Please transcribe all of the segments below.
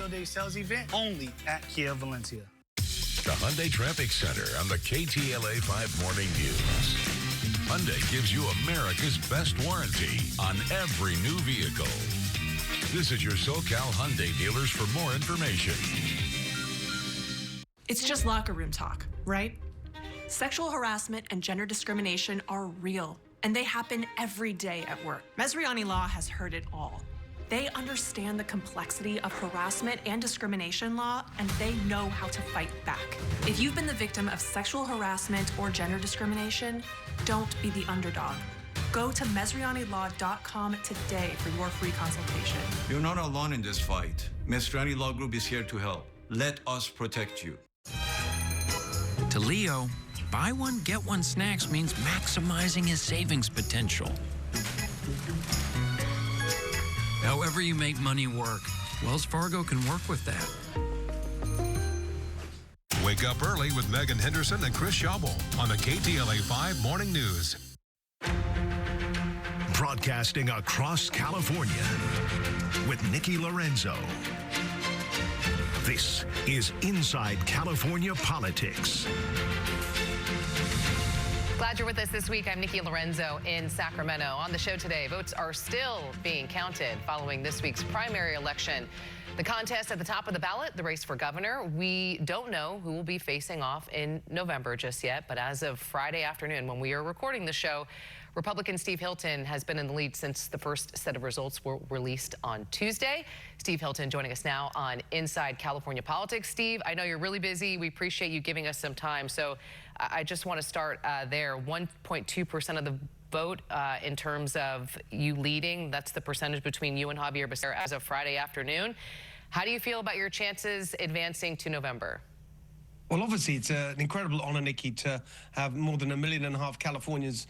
Memorial Day sales event only at Kia Valencia. The Hyundai Traffic Center on the KTLA 5 Morning News. Hyundai gives you America's best warranty on every new vehicle. Visit your SoCal Hyundai dealers for more information. It's just locker room talk, right? Sexual harassment and gender discrimination are real, and they happen every day at work. Masriani Law has heard it all. They understand the complexity of harassment and discrimination law, and they know how to fight back. If you've been the victim of sexual harassment or gender discrimination, don't be the underdog. Go to mesrianilaw.com today for your free consultation. You're not alone in this fight. Masriani Law Group is here to help. Let us protect you. To Leo, buy one, get one snacks means maximizing his savings potential. However you make money work, Wells Fargo can work with that. Wake up early with Megan Henderson and Chris Schaubel on the KTLA 5 Morning News. Broadcasting across California with Nikki Lorenzo. This is Inside California Politics. Glad you're with us this week. I'm Nikki Lorenzo in Sacramento. On the show today, votes are still being counted following this week's primary election. The contest at the top of the ballot, the race for governor. We don't know who will be facing off in November just yet, but as of Friday afternoon when we are recording the show, Republican Steve Hilton has been in the lead since the first set of results were released on Tuesday. Steve Hilton joining us now on Inside California Politics. Steve, I know you're really busy. We appreciate you giving us some time. So I just want to start there. 1.2% of the vote in terms of you leading. That's the percentage between you and Javier Becerra as of Friday afternoon. How do you feel about your chances advancing to November? Well, obviously, it's an incredible honor, Nikki, to have more than 1.5 million Californians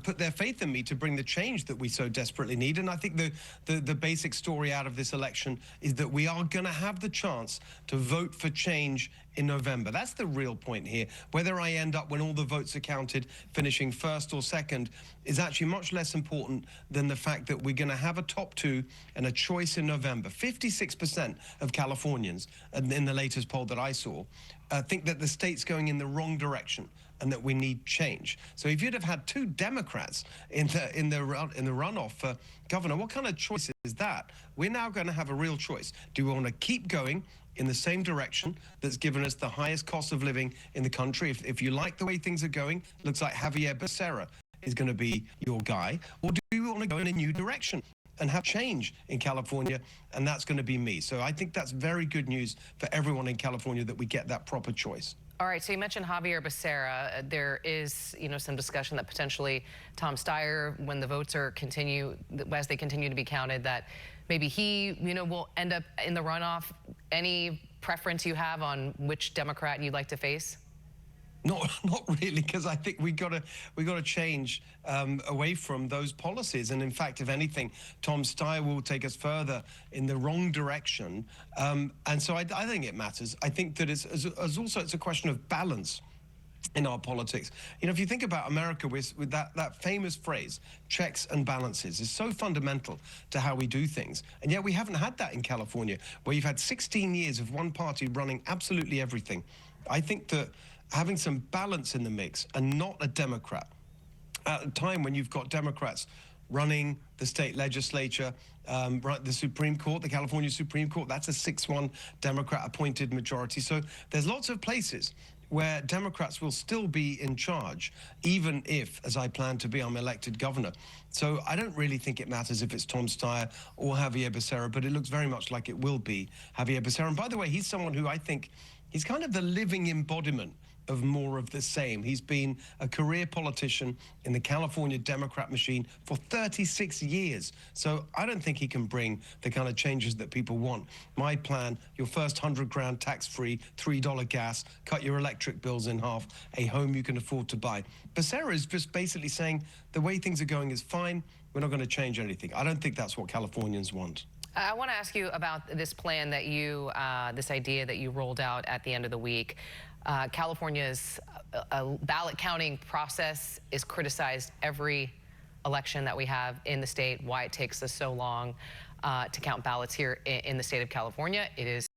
put their faith in me to bring the change that we so desperately need. And I think the basic story out of this election is that we are going to have the chance to vote for change in November. That's the real point here. Whether I end up, when all the votes are counted, finishing first or second is actually much less important than the fact that we're going to have a top two and a choice in November. 56% of Californians, in the latest poll that I saw, think that the state's going in the wrong direction and that we need change. So if you'd have had two Democrats in the runoff for governor, what kind of choice is that? We're now going to have a real choice. Do we want to keep going in the same direction that's given us the highest cost of living in the country? If you like the way things are going, looks like Javier Becerra is going to be your guy. Or do you want to go in a new direction and have change in California? And that's going to be me. So I think that's very good news for everyone in California that we get that proper choice. All right, so you mentioned Javier Becerra. There is, some discussion that potentially Tom Steyer, when the votes as they continue to be counted, that maybe he, will end up in the runoff. Any preference you have on which Democrat you'd like to face? Not really, because I think we got to change away from those policies. And in fact, if anything, Tom Steyer will take us further in the wrong direction. And so I think it matters. I think that it's a question of balance in our politics. If you think about America with that famous phrase, checks and balances, is so fundamental to how we do things. And yet we haven't had that in California, where you've had 16 years of one party running absolutely everything. I think that having some balance in the mix and not a Democrat at a time when you've got Democrats running the state legislature, the Supreme Court, the California Supreme Court, that's a 6-1 Democrat appointed majority. So there's lots of places where Democrats will still be in charge, even if, as I plan to be, I'm elected governor. So I don't really think it matters if it's Tom Steyer or Javier Becerra, but it looks very much like it will be Javier Becerra. And by the way, he's someone who I think he's kind of the living embodiment of more of the same. He's been a career politician in the California Democrat machine for 36 years. So I don't think he can bring the kind of changes that people want. My plan, your first $100,000 tax-free, $3 gas, cut your electric bills in half, a home you can afford to buy. Becerra is just basically saying the way things are going is fine. We're not going to change anything. I don't think that's what Californians want. I want to ask you about this plan that this idea that you rolled out at the end of the week. California's ballot counting process is criticized every election that we have in the state, why it takes us so long to count ballots here in the state of California. It is